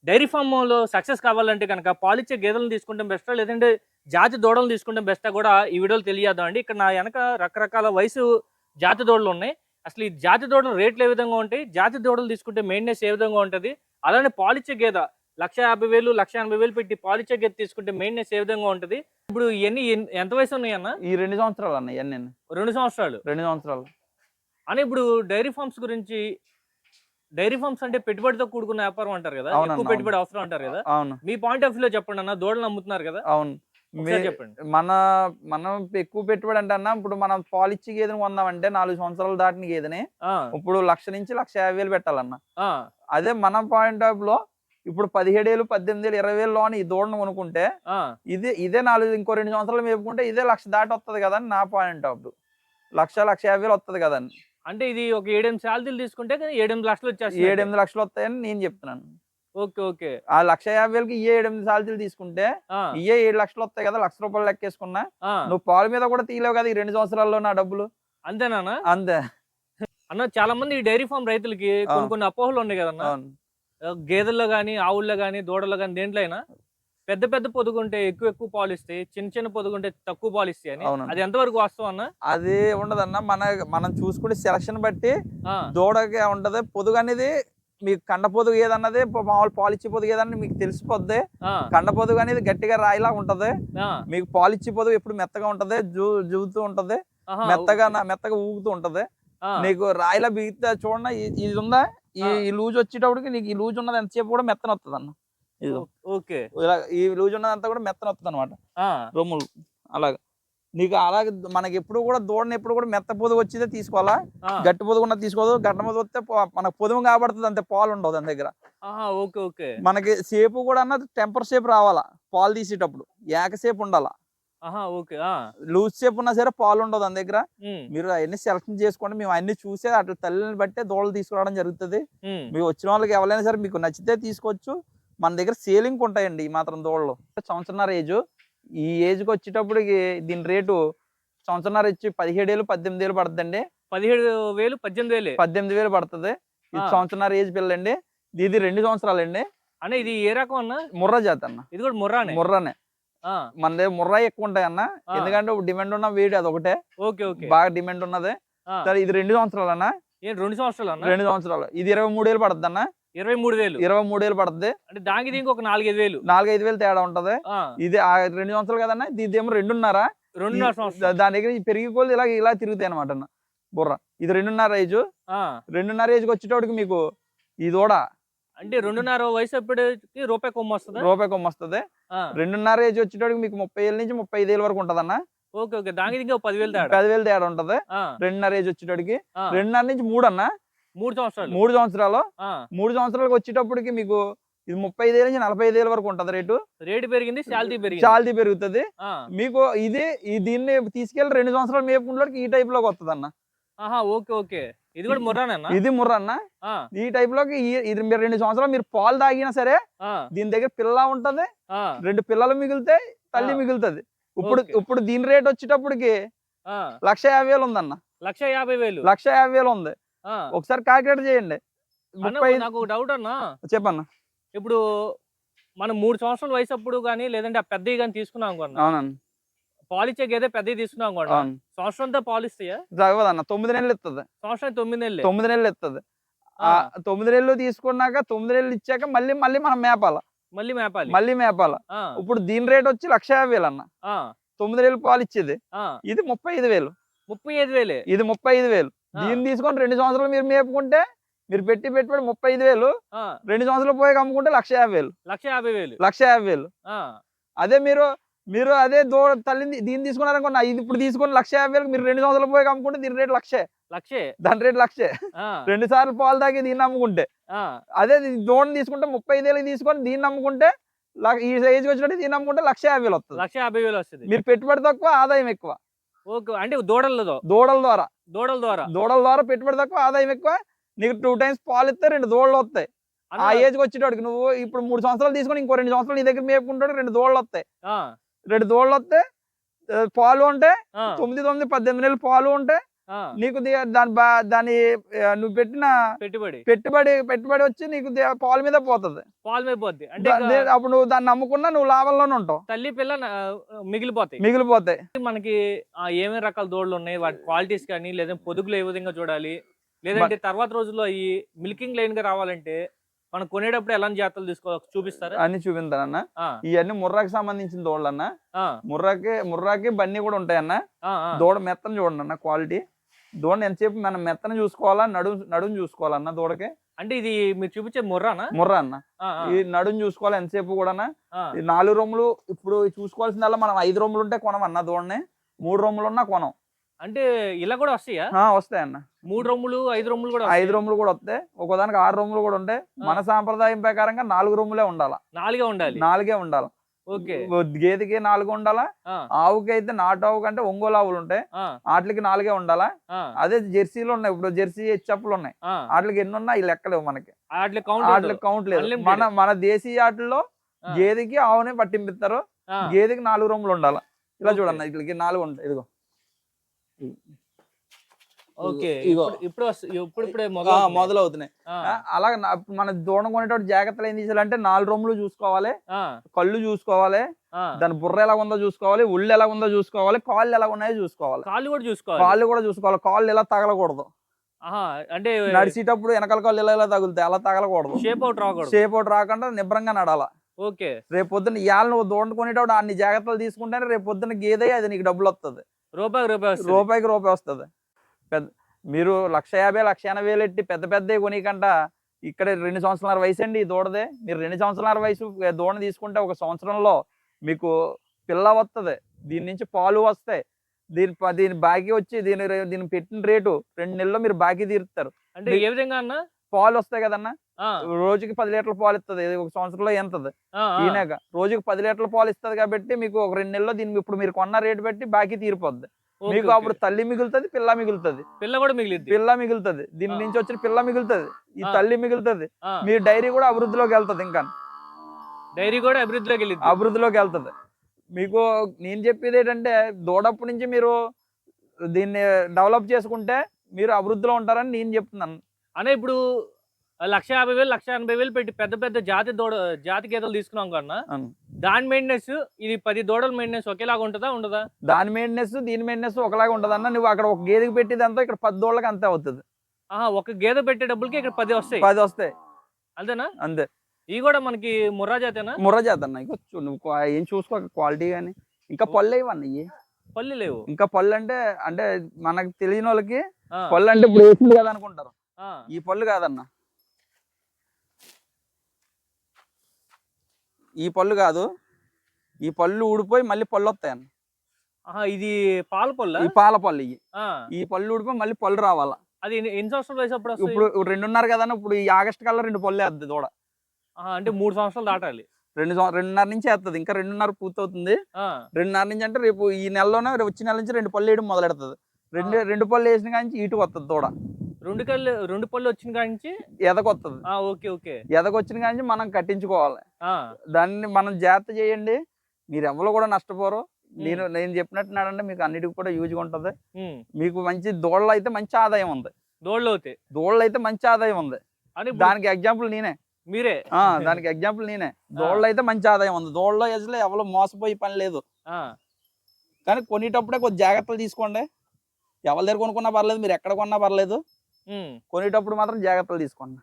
Dairy ఫామ్‌లో success కావాలంటే గనక పాలిచ్చే గేదెలను తీసుకుంటే బెస్టా? లేదంటే జాతి దూడలను తీసుకుంటే బెస్టా గూడా ఈ వీడియోలో తెలియజేద్దాం అండి. ఇక్కడ నా ఎనక రకరకాల వయసు జాతి దూడలున్నాయి. అసలు ఈ జాతి దూడల రేట్లు ఏ విధంగా ఉంటాయి? జాతి దూడలు తీసుకుంటే మెయింటెనెన్స్ ఏ విధంగా ఉంటది? అలానే పాలిచ్చే గేదె 1,50,000, 1,80,000 పెట్టి పాలిచ్చే గేదె తీసుకుంటే మెయింటెనెన్స్ ఏ విధంగా ఉంటది? ఇప్పుడు ఇయన్నీ ఎంత వయసు ఉన్నాయన్న? ఈ 2 సంవత్సరాలు అన్న ఇయన్నీను. 2 సంవత్సరాలు. 2 సంవత్సరాలు. అని ఇప్పుడు డైరీ ఫార్మ్స్ గురించి డైరీ ఫార్మ్స్ అంటే పెట్టుబడితో కూడుకున్న వ్యాపారం అంటారు కదా! అవునన్న. ఎక్కువ పెట్టుబడి అవసరం అంటారు కదా! అవును. మీ పాయింట్ ఆఫ్ వ్యూలో చెప్పండన్న. దూడలను అమ్ముతున్నారు కదా! అవును. ఒకసారి చెప్పండి. మనం ఎక్కువ పెట్టుబడి అంటే అన్న ఇప్పుడు మనం పాలిచ్చే గేదెని కొందామంటే 4 సంవత్సరాలు దాటిన గేదెని ఆ! ఇప్పుడు 1,00,000 నుంచి 1,50,000 పెట్టాలన్న. ఆ! అదే మన పాయింట్ ఆఫ్ లో ఇప్పుడు 17,000, 18,000, 20,000 లోని ఈ దూడను కొనుక్కుంటే ఆ! ఇదే 4 ఇంకో 2 సంవత్సరాలు మేపుకుంటే ఇదే 1,00,000 దాటి వస్తది కదా అని నా పాయింట్ ఆఫ్ వ్యూ. 1,00,000, 1,50,000 వస్తది కదని. అంటే ఇది ఒక 7, 8 సాలరీలు తీసుకుంటే 7, 8 లక్షలు 7, వచ్చేస్తాయి. 8 లక్షలు వస్తాయని నేను చెప్తున్నాను. ఓకే. ఓకే. ఆ 1,50,000కి 8 సాలరీలు తీసుకుంటే ఆ! 7 లక్షలు వస్తాయి కదా. ₹1,00,000 లెక్కేసుకున్నా ఆ! నువ్వు పాలు మీద కూడా తీయలేవు కదా ఈ 2 సంవత్సరాల్లో నా డబ్బులు. అంతేనాన్న? అంతే. అన్న చాలా మంది ఈ డైరీ ఫార్మ్ రైతులకి కొన్ని కొన్ని అపోహలు ఉన్నాయి కదన్న. అవును. గేదెల్లో గాని, ఆవుల్లో గాని, దూడల్లో గాని దేంట్లో అయినా పెద్ద పెద్ద పొదుగుంటే ఎక్కువ ఎక్కువ పాలిస్తాయి. చిన్న చిన్న పొదుగుంటే తక్కువ పాలిస్తాయి అని. అవునండి. అది ఎంతవరకు వాస్తవం అన్న? అది ఉండదన్న. మనం చూసుకునే సెలక్షన్ బట్టి ఆ! దూడకి ఉంటది. పొదుగు అనేది మీకు కండ పొదుగు ఏదన్నది మామూలు పాలిచ్చే పొదుగు ఏదన్నది మీకు తెలిసిపోద్ది. ఆ! కండ పొదుగు అనేది గట్టిగా రాయిలా ఉంటది. ఆ! మీకు పాలిచ్చే పొదుగు ఎప్పుడు మెత్తగా ఉంటది. జూగుతూ ఉంటది. ఆహా! మెత్తగా ఊగుతూ ఉంటది. ఆ! నీకు రాయిలా బిగితే చూడండి ఇది ఉందా? ఆ! ఈ లూజ్ వచ్చేటప్పటికి నీకు ఈ లూజ్ ఉన్నది ఎంతసేపు కూడా మెత్తనొత్తదన్న. ఇదిగో ఓకే. ఇలా ఈ లూజ్ ఉన్నదంతా కూడా మెత్తనొత్తదనమాట. ఆ! రొమ్ములు అలాగా. నీకు అలాగే మనకెప్పుడు కూడా దూడని ఎప్పుడు కూడా మెత్త పొదుగు వచ్చేదే తీసుకోవాలా. ఆ! గట్టి పొదుగు ఉన్నది తీసుకోదు. గడ్డ మీద వస్తే మనకు పొదుగు కాబడుతుంది అంతే, పాలు ఉండవు దాని దగ్గర. ఆహా! ఓకే. ఓకే. మనకి సేపు కూడా అన్నది టెంపర్ షేప్ రావాలా పాలు తీసేటప్పుడు. ఏకసేపు ఉండాలా. ఆహా! ఓకే. ఆ! లూజ్ షేప్ ఉన్నా సరే పాలు ఉండవు దాని దగ్గర. హ్మ్. మీరు అవన్నీ సెలెక్షన్ చేసుకోండి. మేము అన్ని చూసే అట్లా తల్లిని బట్టే దూడలు తీసుకురావడం జరుగుతుంది. హ్మ్. మీకు వచ్చిన వాళ్ళకి ఎవరైనా సరే మీకు నచ్చితే తీసుకోవచ్చు. మన దగ్గర సేలింగ్ ఉంటాయండి ఈ మాత్రం దూడలు. సంవత్సరన్నర ఏజ్. ఈ ఏజ్కి వచ్చేటప్పటికి దీని రేటు సంవత్సరన్నర ఇచ్చి 17,000, 18,000 పడుతుందండి. 17,000, 18,000 18,000 పడుతుంది. ఇది ఆ! సంవత్సరన్నర ఏజ్ పిల్లండి. ఇది 2 సంవత్సరాలండి. అన్న ఇది ఏ రకం అన్న? ముర్రా జాతి అన్న. ఇది కూడా ముర్రానే. ముర్రానే. ఆ! మన దగ్గర ముర్రా ఎక్కువ ఉంటాయి అన్న. ఆ! ఎందుకంటే డిమాండ్ ఉన్న వేడి అదొకటే. ఓకే. ఓకే. బాగా డిమాండ్ ఉన్నది. ఆ! సరే ఇది 2 సంవత్సరాలు అన్న. ఏం 2 సంవత్సరాలు అన్న? 2 సంవత్సరాలు. ఇది 23,000 పడుతుంది అన్న. 23,000 23,000 పడుతుంది. అంటే దానికి దీనికి ఒక 4, 5,000. 4, 5,000 తేడా ఉంటది. ఆ! ఇది 2 సంవత్సరాలు కదన్న. ఇదేమో 2.5. 2.5 సంవత్సరాలు. దాని దగ్గర పెరిగి కొద్ది ఇలా తిరుగుతాయి అనమాట అన్న బుర్ర. ఇది 2.5 ఏజ్. ఆ! 2.5 ఏజ్కి వచ్చేటప్పటికి మీకు ఈ దూడ అంటే 2.5 వయసు అప్పటికి రూపాయి కొమ్మొస్తదా? రూపాయి కొమ్మ వస్తుంది. ఆ! 2.5 ఏజ్ వచ్చేటప్పటికి మీకు 30,000 నుంచి 35,000 వరకు ఉంటదన్న. ఓకే. ఓకే. దానికి దీనికి ఒక 10,000 తేడా. 10,000 తేడా ఉంటది. ఆ! 2.5 ఏజ్ వచ్చేటప్పటికి. ఆ! 2.5 నుంచి 3 అన్న. 3 సంవత్సరాలు. 3 సంవత్సరాలు. ఆ! 3 సంవత్సరాలకు వచ్చేటప్పటికి మీకు ఇది 35,000 నుంచి 40,000 వరకు ఉంటది రేటు. రేటు పెరిగింది, శాలరీ పెరిగింది. చాలీ పెరుగుతుంది. ఆ! మీకు దీన్ని తీసుకెళ్లి 2 సంవత్సరాలు మేపుకుంటే ఈ టైప్ లోకి వస్తదన్న. ఆహా! ఓకే. ఓకే. ఇది కూడా ముర్రానేనా? ఇది ముర్రా అన్న. ఆ! ఈ టైప్ లోకి ఇది మీరు 2 సంవత్సరాలు మీరు పాలు తాగినా సరే ఆ! దీని దగ్గర పిల్ల ఉంటది. ఆ! 2 పిల్లలు మిగులుతాయి. తల్లి ఆ! మిగులుతది. ఓకే. ఇప్పుడు దీని రేట్ వచ్చేటప్పటికి ఆ! 1,50,000 ఉందన్న. 1,50,000. 1,50,000 ఉంది. ఆ! ఒకసారి కాలిక్యులేట్ చేయండి. అన్న 30 నాకు ఒక డౌట్ అన్న. చెప్పన్న. ఇప్పుడు మనం 3 సంవత్సరాల వయసు అప్పుడు గాని, లేదంటే ఆ పెద్దయి గాని తీసుకున్నాం అనుకోండి. అవునన్న. పాలిచ్చే గేదె పెద్దయి తీసుకున్నాం అనుకోండి. అవును. సంవత్సరంతో పాలిస్తాయా? చదవదన్న 9 నెలలు ఇస్తుంది. సంవత్సరానికి 9 నెలలే. 9 నెలలు ఇస్తుంది. ఆ! 9 నెలలు తీసుకున్నాక 9 నెలలు ఇచ్చాక మళ్ళీ మనం మేపాల. మళ్ళీ మేపాలి. మళ్ళీ మేపాల. ఆ! ఇప్పుడు దీని రేట్ వచ్చి 1,50,000 అన్న. ఆ! 9 నెలలు పాలు ఇచ్చేది. ఆ! ఇది 35,000. 35,000 ఇది 35,000. ఆ! దీన్ని తీసుకొని 2 సంవత్సరాలు మీరు మేపుకుంటే మీరు పెట్టుబడి 35,000. ఆ! 2 సంవత్సరాలు పోయి అమ్ముకుంటే 1,50,000. 1,50,000 1,50,000. ఆ! అదే మీరు అదే తల్లిని దీన్ని తీసుకున్నారనుకోండి. ఇది ఇప్పుడు తీసుకొని 1,50,000 మీరు 2 సంవత్సరాలు పోయి అమ్ముకుంటే దీని రేట్ 1,00,000. లక్షే. దాని రేట్ 1,00,000. ఆ! 2 సార్లు పాలు తాగి దీన్ని అమ్ముకుంటే. ఆ! అదే దూడని తీసుకుంటే 35,000 తీసుకొని దీన్ని అమ్ముకుంటే ఈ సైజుకి వచ్చినట్టు దీన్ని అమ్ముకుంటే 1,50,000 వస్తుంది. 1,50,000 వస్తది. మీరు పెట్టుబడి తక్కువ ఆదాయం ఎక్కువ. ఓకే. అంటే దూడల దూడల ద్వారా ద్వారా. పెట్టుబడి తక్కువ ఆదాయం ఎక్కువ. నీకు 2 టైమ్స్ పాలు ఇస్తే 2 దూడలు వస్తాయి. ఆ అన్న ఏజ్కి వచ్చేటోడికి నువ్వు ఇప్పుడు 3 సంవత్సరాలు తీసుకొని ఇంకో 2 సంవత్సరాలు నీ దగ్గర మేపుకుంటాడు 2 దూడలు వస్తాయి. ఆ! 2 దూడలు వస్తే పాలు ఉంటే ఆ! 9, 18 నెలలు పాలు ఉంటే ఆ, నీకు దాని నువ్వు పెట్టిన పెట్టుబడి పెట్టుబడి వచ్చి నీకు పాల మీద పోతుంది. పాలు అయిపోద్ది అంటే అప్పుడు నువ్వు దాన్ని నమ్ముకున్నా నువ్వు లాభంలోనే ఉంటావు, తల్లి పిల్ల మిగిలిపోతాయి. మిగిలిపోతాయి. మనకి ఏమేమి రకాల దూడలు ఉన్నాయి, వాటి క్వాలిటీస్ కానీ, లేదా పొదుగులు ఏ విధంగా చూడాలి, లేదంటే తర్వాత రోజుల్లో ఈ మిల్కింగ్ లైన్ గా రావాలంటే మనం కొనేటప్పుడు ఎలాంటి జాగ్రత్తలు తీసుకోవాలి చూపిస్తారా? అన్ని చూపించానన్న. ఇవన్నీ ముర్రాకి సంబంధించిన దూడలు అన్న. ముర్రాకి బన్నీ కూడా ఉంటాయన్న. దూడ మెత్తను చూడండి అన్న, క్వాలిటీ దూడ ఎంతసేపు మనం మెత్తను చూసుకోవాలా, నడుము చూసుకోవాలన్న దూడకి. అంటే ఇది మీరు చూపించే ముర్రా అన్న. ఈ నడుము చూసుకోవాలి ఎంతసేపు కూడా. ఈ 4 రొమ్ములు ఇప్పుడు చూసుకోవాల్సిందల్లా మనం 5 రొమ్ములు ఉంటే కొనమన్న దూడని, 3 రొమ్ములు ఉన్నా కొనం. అంటే ఇలా కూడా వస్తాయా? వస్తాయన్న. 3 రొమ్ములు 5 రొమ్ములు కూడా 5 రొమ్ములు కూడా వస్తాయి, ఒకదానికి 6 రొమ్ములు కూడా ఉంటాయి. మన సాంప్రదాయం ప్రకారంగా 4 రొమ్ములే ఉండాలా, 4 ఉండాలి. ఓకే. గేదెకి 4 ఉండాలా, ఆవుకి అయితే నాటు ఆవు కంటే ఒంగోలు ఆవులు ఉంటాయి, వాటికి 4 ఉండాలా. అదే జెర్సీలు ఉన్నాయి, ఇప్పుడు జెర్సీ చెప్పులు ఉన్నాయి, వాటికి ఎన్ని ఉన్నా ఈ లెక్కలేవు మనకి, వాటికి కౌంట్ లేదు. మన దేశీయ ఆటల్లో గేదెకి ఆవునే పట్టింపిస్తారు, గేదెకి 4 రొమ్ములు ఉండాలా. ఇలా చూడన్న, వీటికి 4 ఉంటాయి. ఇదిగో మొదలవుతున్నాయి. అలాగే మన దూడ కొనేటప్పుడు జాగ్రత్తలు ఏం తీసుకోవాలంటే 4 రొమ్ములు చూసుకోవాలి, కళ్ళు చూసుకోవాలి, దాని బుర్ర ఎలా ఉందో చూసుకోవాలి, ఒళ్ళు ఎలా ఉందో చూసుకోవాలి, కాళ్ళు ఎలా ఉన్నాయో చూసుకోవాలి, కాళ్ళు కూడా చూసుకోవాలి. కాళ్ళు ఎలా తగలకూడదు, అంటే నడిచేటప్పుడు వెనకాల కాళ్ళు ఎలా తగులుతాయి, అలా తగలకూడదు. షేప్ అవుట్ రాకుండా నిబ్రంగా నడాలా. ఓకే. రేపు పొద్దున్న ఇవాళ నువ్వు దూడ కొనేటప్పుడు అన్ని జాగ్రత్తలు తీసుకుంటేనే రేపు పొద్దున్న గేదే అది నీకు డబ్బులు వస్తుంది, రూపాయికి రూపాయి వస్తుంది. మీరు 150,000 180,000 ఎట్టి పెద్ద కొనికంట ఇక్కడ 2 సంవత్సరాల వయసు అండి ఈ దూడదే. మీరు 2 సంవత్సరాల వయసు దూడని తీసుకుంటే 1 సంవత్సరంలో మీకు పిల్ల వస్తుంది, దీని నుంచి పాలు వస్తాయి, దీని బాకీ వచ్చి దీని పెట్టిన రేటు 2 నెలల్లో మీరు బాకీ తీరుతారు. అంటే ఏ విధంగా అన్న? పాలు వస్తాయి కదన్నా, రోజుకి 10 లీటర్ల పాలు ఇస్తుంది, 1 సంవత్సరంలో ఎంతది ఈనాక రోజుకి 10 లీటర్ల పాలు ఇస్తుంది. కాబట్టి మీకు ఒక 2 నెలల్లో దీన్ని ఇప్పుడు మీరు కొన్న రేటు బట్టి బాకీ తీరిపోద్ది. మీకు అప్పుడు తల్లి మిగులుతుంది, పిల్ల మిగులుతుంది, పిల్ల మిగులుతుంది, దీని నుంచి వచ్చిన పిల్ల మిగులుతుంది, ఈ తల్లి మిగులుతుంది. మీ డైరీ కూడా అభివృద్ధిలోకి వెళ్తుంది, ఇంకా అభివృద్ధిలోకి వెళ్తుంది. మీకు నేను చెప్పేది ఏంటంటే దూడప్పటి నుంచి మీరు దీన్ని డెవలప్ చేసుకుంటే మీరు అభివృద్ధిలో ఉంటారని నేను చెప్తున్నాను. అనే ఇప్పుడు 150,000 180,000 పెట్టి పెద్ద జాతి గేదెలు తీసుకున్నాం కన్నా, దాని మెయింటెనెన్స్ ఇది 10 దూడల మెయింటెనెన్స్ ఒకేలాగా ఉంటుందా ఉండదా? దాని మెయింటెనెన్స్ దీని మెయింటెనెన్స్ ఒకలాగా ఉంటది అన్న. నువ్వు అక్కడ ఒక గేదెకి పెట్టేదంతా ఇక్కడ 10 దూడలకి అంతే అవుతుంది. ఒక గేదె పెట్టే డబ్బులకి ఇక్కడ 10 వస్తాయి. అంతేనా? అంతే. ఇవి కూడా మనకి ముర్రా జాతేనా? ముర్రా జాతి అన్న. ఇక నువ్వు ఏం చూసుకో క్వాలిటీ కానీ. ఇంకా పళ్ళు ఇవన్నీ పళ్ళు లేవు. ఇంకా పళ్ళు అంటే మనకు తెలియని వాళ్ళకి పళ్ళు అంటే ఇప్పుడు వేసింది కదా అనుకుంటారు, ఈ పళ్ళు కాదన్న, ఈ పళ్ళు కాదు, ఈ పళ్ళు ఊడిపోయి మళ్ళీ పళ్ళు వస్తాయన్న. ఇది పాల పళ్ళు, ఈ పాల పళ్ళు ఈ పళ్ళు ఊడిపోయి మళ్ళీ పళ్ళు రావాలా. అది ఎన్ని సంవత్సరాల వయసు అప్పుడు? ఇప్పుడు 2.5 కదన్న, ఇప్పుడు ఈ ఆగస్టు కల్లా 2 పళ్ళు వేస్తుంది దూడ. అంటే 3 సంవత్సరాలు దాటాలి. 2.5 నుంచి వేస్తుంది, ఇంకా 2.5 పూర్తవుతుంది. 2.5 నుంచి అంటే రేపు ఈ నెలలోనే వచ్చే నెల నుంచి 2 పళ్ళు వేయడం మొదలెడుతుంది. 2 పళ్ళు వేసిన కానీ ఇటుకు వస్తుంది దూడ. 2 పళ్ళు వచ్చిన కాంచి ఎదకొస్తుంది. ఎదకొచ్చిన కానీ మనం కట్టించుకోవాలి. దాన్ని మనం జాగ్రత్త చేయండి, మీరు ఎవరు కూడా నష్టపోరు. నేను చెప్పినట్టున్నాడంటే మీకు అన్నిటికి కూడా యూజ్గా ఉంటది. మీకు మంచి దూడలు అయితే మంచి ఆదాయం ఉంది, దూడలు అయితే మంచి ఆదాయం ఉంది. దానికి ఎగ్జాంపుల్ నేనే, మీరే. దానికి ఎగ్జాంపుల్ నేనే. దూడలు అయితే మంచి ఆదాయం ఉంది, దూడలో అసలు ఎవరు మోసపోయి పని లేదు. కానీ కొనేటప్పుడే కొద్ది జాగ్రత్తలు తీసుకోండి. ఎవరి దగ్గర కొనుక్కున్నా పర్లేదు, మీరు ఎక్కడ కొన్నా పర్లేదు, కొనేటప్పుడు మాత్రం జాగ్రత్తలు తీసుకోండి.